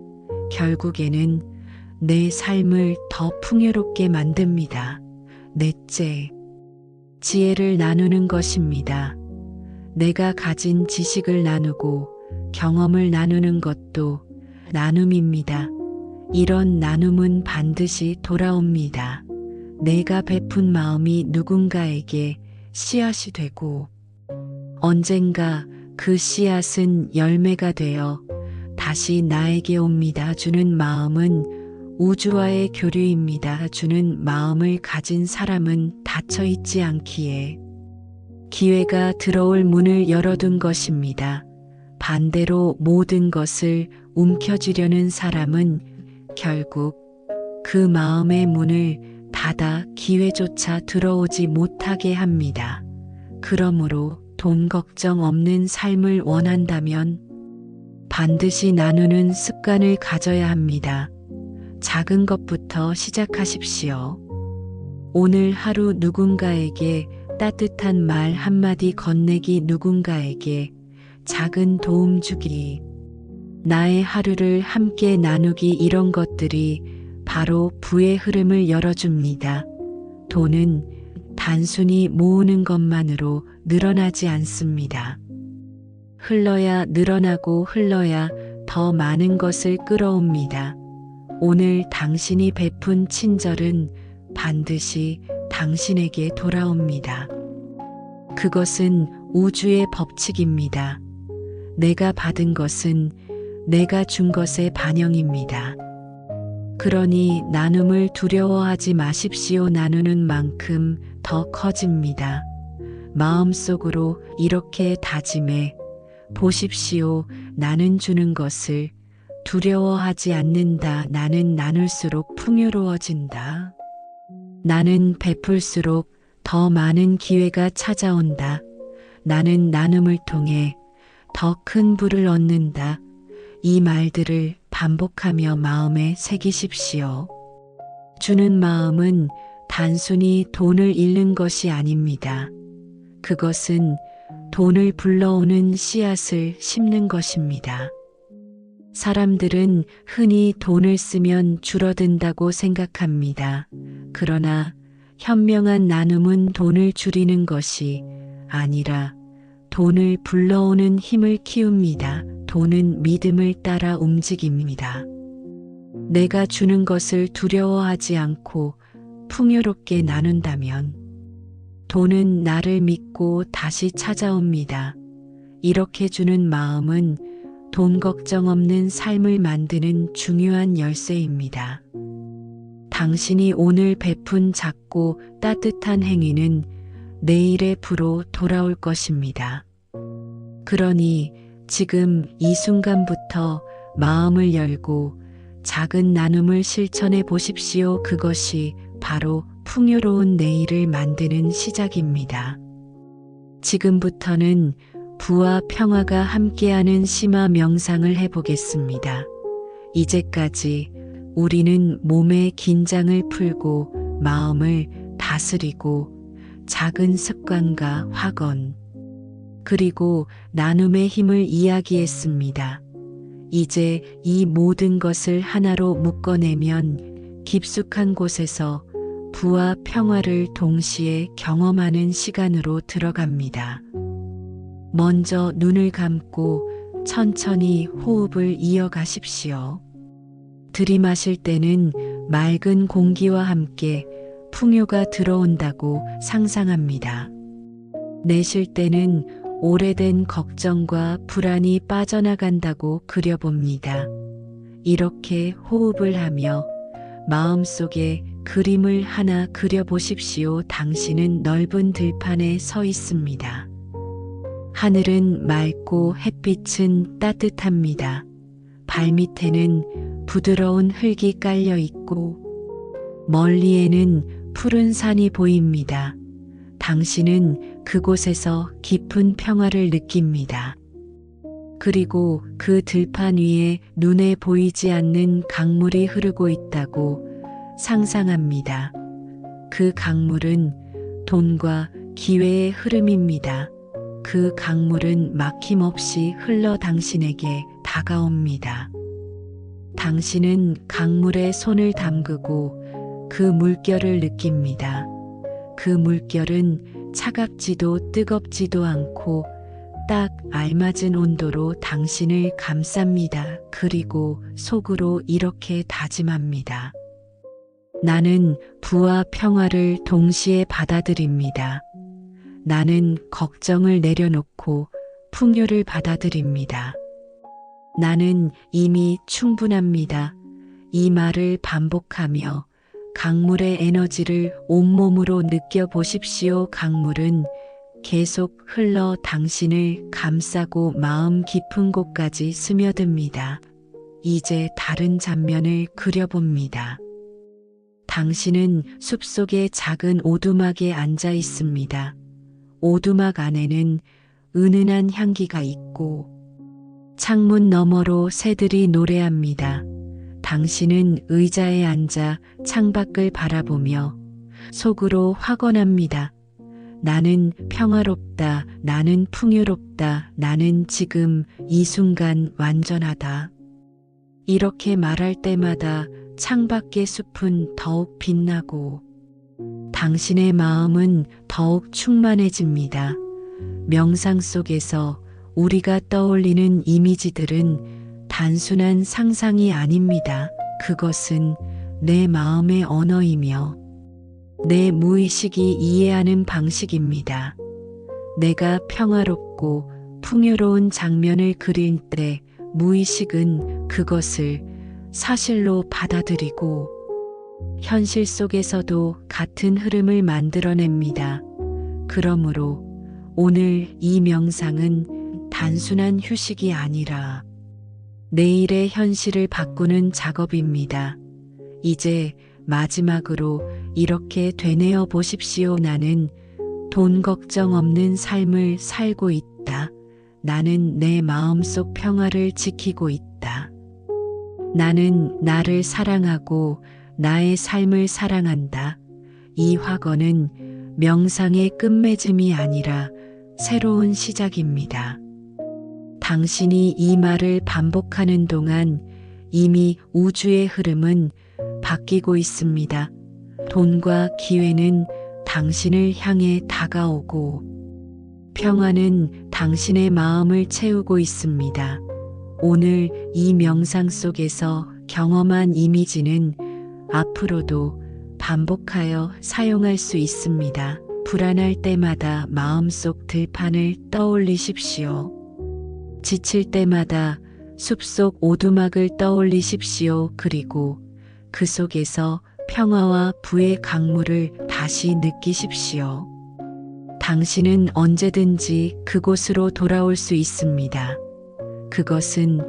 결국에는 내 삶을 더 풍요롭게 만듭니다. 넷째, 지혜를 나누는 것입니다. 내가 가진 지식을 나누고 경험을 나누는 것도 나눔입니다. 이런 나눔은 반드시 돌아옵니다. 내가 베푼 마음이 누군가에게 씨앗이 되고 언젠가 그 씨앗은 열매가 되어 다시 나에게 옵니다. 주는 마음은 우주와의 교류입니다. 주는 마음을 가진 사람은 닫혀 있지 않기에 기회가 들어올 문을 열어둔 것입니다. 반대로 모든 것을 움켜쥐려는 사람은 결국 그 마음의 문을 닫아 기회조차 들어오지 못하게 합니다. 그러므로 돈 걱정 없는 삶을 원한다면 반드시 나누는 습관을 가져야 합니다. 작은 것부터 시작하십시오. 오늘 하루 누군가에게 따뜻한 말 한마디 건네기, 누군가에게 작은 도움 주기, 나의 하루를 함께 나누기 이런 것들이 바로 부의 흐름을 열어줍니다. 돈은 단순히 모으는 것만으로 늘어나지 않습니다. 흘러야 늘어나고 흘러야 더 많은 것을 끌어옵니다. 오늘 당신이 베푼 친절은 반드시 당신에게 돌아옵니다. 그것은 우주의 법칙입니다. 내가 받은 것은 내가 준 것의 반영입니다. 그러니 나눔을 두려워하지 마십시오. 나누는 만큼 더 커집니다. 마음속으로 이렇게 다짐해 보십시오. 나는 주는 것을 두려워하지 않는다. 나는 나눌수록 풍요로워진다. 나는 베풀수록 더 많은 기회가 찾아온다. 나는 나눔을 통해 더 큰 부를 얻는다. 이 말들을 반복하며 마음에 새기십시오. 주는 마음은 단순히 돈을 잃는 것이 아닙니다. 그것은 돈을 불러오는 씨앗을 심는 것입니다. 사람들은 흔히 돈을 쓰면 줄어든다고 생각합니다. 그러나 현명한 나눔은 돈을 줄이는 것이 아니라 돈을 불러오는 힘을 키웁니다. 돈은 믿음을 따라 움직입니다. 내가 주는 것을 두려워하지 않고 풍요롭게 나눈다면 돈은 나를 믿고 다시 찾아옵니다. 이렇게 주는 마음은 돈 걱정 없는 삶을 만드는 중요한 열쇠입니다. 당신이 오늘 베푼 작고 따뜻한 행위는 내일의 부로 돌아올 것입니다. 그러니 지금 이 순간부터 마음을 열고 작은 나눔을 실천해 보십시오. 그것이 바로 풍요로운 내일을 만드는 시작입니다. 지금부터는 부와 평화가 함께하는 심화 명상을 해보겠습니다. 이제까지 우리는 몸의 긴장을 풀고 마음을 다스리고 작은 습관과 확언, 그리고 나눔의 힘을 이야기했습니다. 이제 이 모든 것을 하나로 묶어내면 깊숙한 곳에서 부와 평화를 동시에 경험하는 시간으로 들어갑니다. 먼저 눈을 감고 천천히 호흡을 이어가십시오. 들이마실 때는 맑은 공기와 함께 풍요가 들어온다고 상상합니다. 내쉴 때는 오래된 걱정과 불안이 빠져나간다고 그려봅니다. 이렇게 호흡을 하며 마음속에 그림을 하나 그려보십시오. 당신은 넓은 들판에 서 있습니다. 하늘은 맑고 햇빛은 따뜻합니다. 발밑에는 부드러운 흙이 깔려 있고 멀리에는 푸른 산이 보입니다. 당신은 그곳에서 깊은 평화를 느낍니다. 그리고 그 들판 위에 눈에 보이지 않는 강물이 흐르고 있다고 상상합니다. 그 강물은 돈과 기회의 흐름입니다. 그 강물은 막힘없이 흘러 당신에게 다가옵니다. 당신은 강물에 손을 담그고 그 물결을 느낍니다. 그 물결은 차갑지도 뜨겁지도 않고 딱 알맞은 온도로 당신을 감쌉니다. 그리고 속으로 이렇게 다짐합니다. 나는 부와 평화를 동시에 받아들입니다. 나는 걱정을 내려놓고 풍요를 받아들입니다. 나는 이미 충분합니다. 이 말을 반복하며 강물의 에너지를 온몸으로 느껴보십시오. 강물은 계속 흘러 당신을 감싸고 마음 깊은 곳까지 스며듭니다. 이제 다른 장면을 그려봅니다. 당신은 숲속의 작은 오두막에 앉아 있습니다. 오두막 안에는 은은한 향기가 있고 창문 너머로 새들이 노래합니다. 당신은 의자에 앉아 창밖을 바라보며 속으로 확언합니다. 나는 평화롭다. 나는 풍요롭다. 나는 지금 이 순간 완전하다. 이렇게 말할 때마다 창밖의 숲은 더욱 빛나고 당신의 마음은 더욱 충만해집니다. 명상 속에서 우리가 떠올리는 이미지들은 단순한 상상이 아닙니다. 그것은 내 마음의 언어이며 내 무의식이 이해하는 방식입니다. 내가 평화롭고 풍요로운 장면을 그릴 때 무의식은 그것을 사실로 받아들이고 현실 속에서도 같은 흐름을 만들어냅니다. 그러므로 오늘 이 명상은 단순한 휴식이 아니라 내일의 현실을 바꾸는 작업입니다. 이제 마지막으로 이렇게 되뇌어 보십시오. 나는 돈 걱정 없는 삶을 살고 있다. 나는 내 마음속 평화를 지키고 있다. 나는 나를 사랑하고 나의 삶을 사랑한다. 이 확언은 명상의 끝맺음이 아니라 새로운 시작입니다. 당신이 이 말을 반복하는 동안 이미 우주의 흐름은 바뀌고 있습니다. 돈과 기회는 당신을 향해 다가오고 평화는 당신의 마음을 채우고 있습니다. 오늘 이 명상 속에서 경험한 이미지는 앞으로도 반복하여 사용할 수 있습니다. 불안할 때마다 마음속 들판을 떠올리십시오. 지칠 때마다 숲속 오두막을 떠올리십시오. 그리고 그 속에서 평화와 부의 강물을 다시 느끼십시오. 당신은 언제든지 그곳으로 돌아올 수 있습니다. 그것은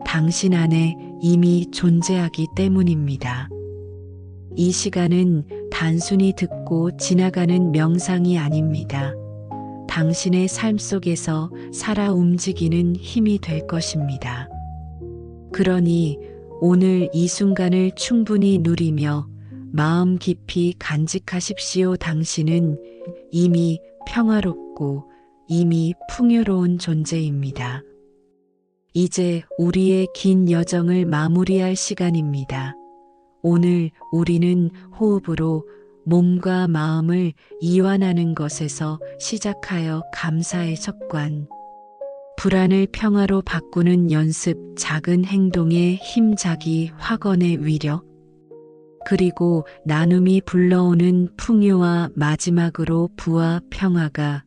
당신 안에 이미 존재하기 때문입니다. 이 시간은 단순히 듣고 지나가는 명상이 아닙니다. 당신의 삶 속에서 살아 움직이는 힘이 될 것입니다. 그러니 오늘 이 순간을 충분히 누리며 마음 깊이 간직하십시오. 당신은 이미 평화롭고 이미 풍요로운 존재입니다. 이제 우리의 긴 여정을 마무리할 시간입니다. 오늘 우리는 호흡으로 몸과 마음을 이완하는 것에서 시작하여 감사의 습관, 불안을 평화로 바꾸는 연습, 작은 행동의 힘자기, 확언의 위력, 그리고 나눔이 불러오는 풍요와 마지막으로 부와 평화가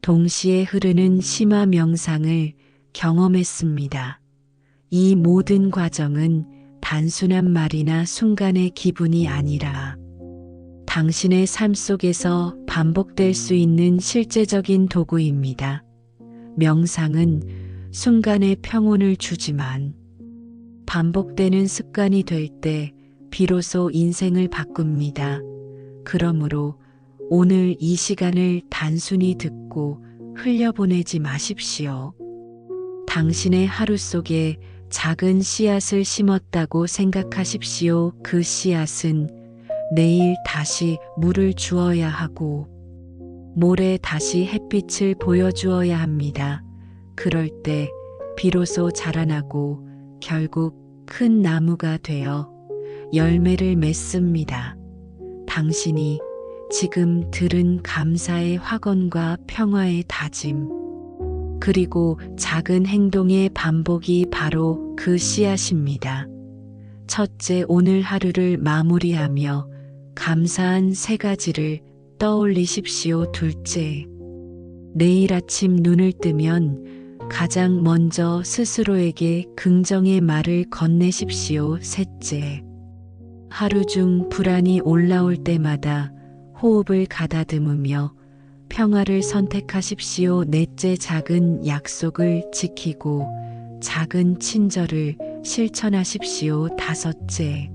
동시에 흐르는 심화 명상을 경험했습니다. 이 모든 과정은 단순한 말이나 순간의 기분이 아니라 당신의 삶 속에서 반복될 수 있는 실제적인 도구입니다. 명상은 순간의 평온을 주지만 반복되는 습관이 될 때 비로소 인생을 바꿉니다. 그러므로 오늘 이 시간을 단순히 듣고 흘려보내지 마십시오. 당신의 하루 속에 작은 씨앗을 심었다고 생각하십시오. 그 씨앗은 내일 다시 물을 주어야 하고 모레 다시 햇빛을 보여주어야 합니다. 그럴 때 비로소 자라나고 결국 큰 나무가 되어 열매를 맺습니다. 당신이 지금 들은 감사의 확언과 평화의 다짐, 그리고 작은 행동의 반복이 바로 그 씨앗입니다. 첫째, 오늘 하루를 마무리하며 감사한 3가지를 떠올리십시오. 둘째, 내일 아침 눈을 뜨면 가장 먼저 스스로에게 긍정의 말을 건네십시오. 셋째, 하루 중 불안이 올라올 때마다 호흡을 가다듬으며 평화를 선택하십시오. 넷째, 작은 약속을 지키고 작은 친절을 실천하십시오. 다섯째,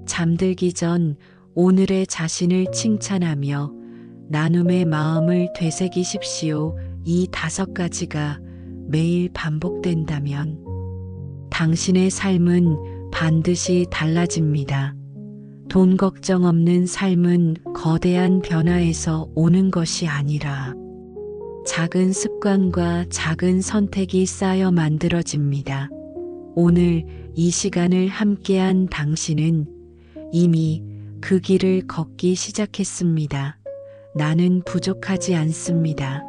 잠들기 전 오늘의 자신을 칭찬하며 나눔의 마음을 되새기십시오. 이 5가지가 매일 반복된다면 당신의 삶은 반드시 달라집니다. 돈 걱정 없는 삶은 거대한 변화에서 오는 것이 아니라 작은 습관과 작은 선택이 쌓여 만들어집니다. 오늘 이 시간을 함께한 당신은 이미 그 길을 걷기 시작했습니다. 나는 부족하지 않습니다.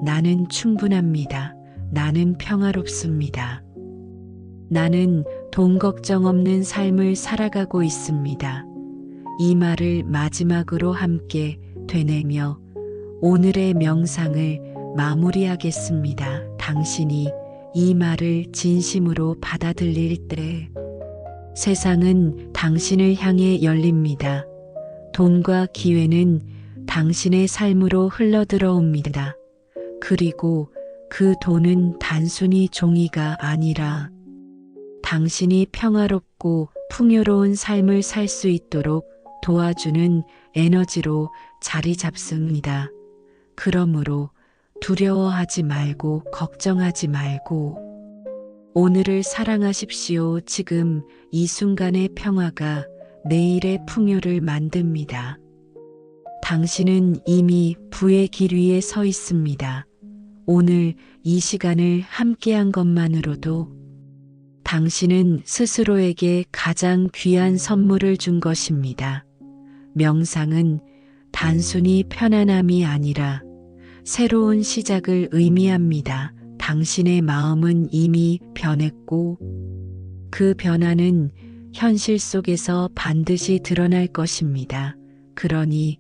나는 충분합니다. 나는 평화롭습니다. 나는 돈 걱정 없는 삶을 살아가고 있습니다. 이 말을 마지막으로 함께 되뇌며 오늘의 명상을 마무리하겠습니다. 당신이 이 말을 진심으로 받아들일 때 세상은 당신을 향해 열립니다. 돈과 기회는 당신의 삶으로 흘러들어옵니다. 그리고 그 돈은 단순히 종이가 아니라 당신이 평화롭고 풍요로운 삶을 살 수 있도록 도와주는 에너지로 자리 잡습니다. 그러므로 두려워하지 말고 걱정하지 말고 오늘을 사랑하십시오. 지금 이 순간의 평화가 내일의 풍요를 만듭니다. 당신은 이미 부의 길 위에 서 있습니다. 오늘 이 시간을 함께한 것만으로도 당신은 스스로에게 가장 귀한 선물을 준 것입니다. 명상은 단순히 편안함이 아니라 새로운 시작을 의미합니다. 당신의 마음은 이미 변했고 그 변화는 현실 속에서 반드시 드러날 것입니다. 그러니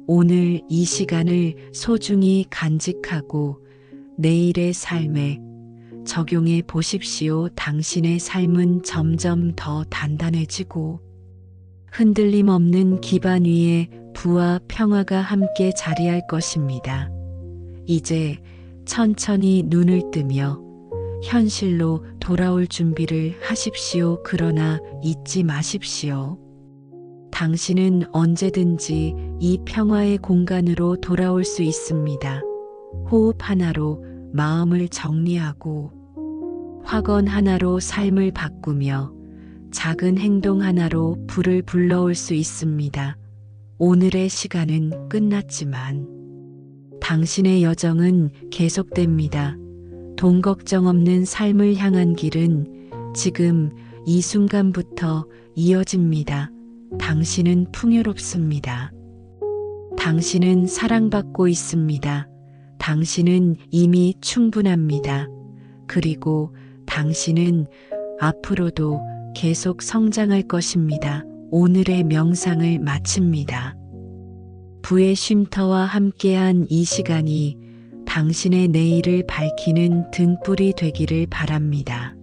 오늘 이 시간을 소중히 간직하고 내일의 삶에 적용해 보십시오. 당신의 삶은 점점 더 단단해지고 흔들림 없는 기반 위에 부와 평화가 함께 자리할 것입니다. 이제 천천히 눈을 뜨며 현실로 돌아올 준비를 하십시오. 그러나 잊지 마십시오. 당신은 언제든지 이 평화의 공간으로 돌아올 수 있습니다. 호흡 하나로 마음을 정리하고 확언 하나로 삶을 바꾸며 작은 행동 하나로 불을 불러올 수 있습니다. 오늘의 시간은 끝났지만 당신의 여정은 계속됩니다. 돈 걱정 없는 삶을 향한 길은 지금 이 순간부터 이어집니다. 당신은 풍요롭습니다. 당신은 사랑받고 있습니다. 당신은 이미 충분합니다. 그리고 당신은 앞으로도 계속 성장할 것입니다. 오늘의 명상을 마칩니다. 부의 쉼터와 함께한 이 시간이 당신의 내일을 밝히는 등불이 되기를 바랍니다.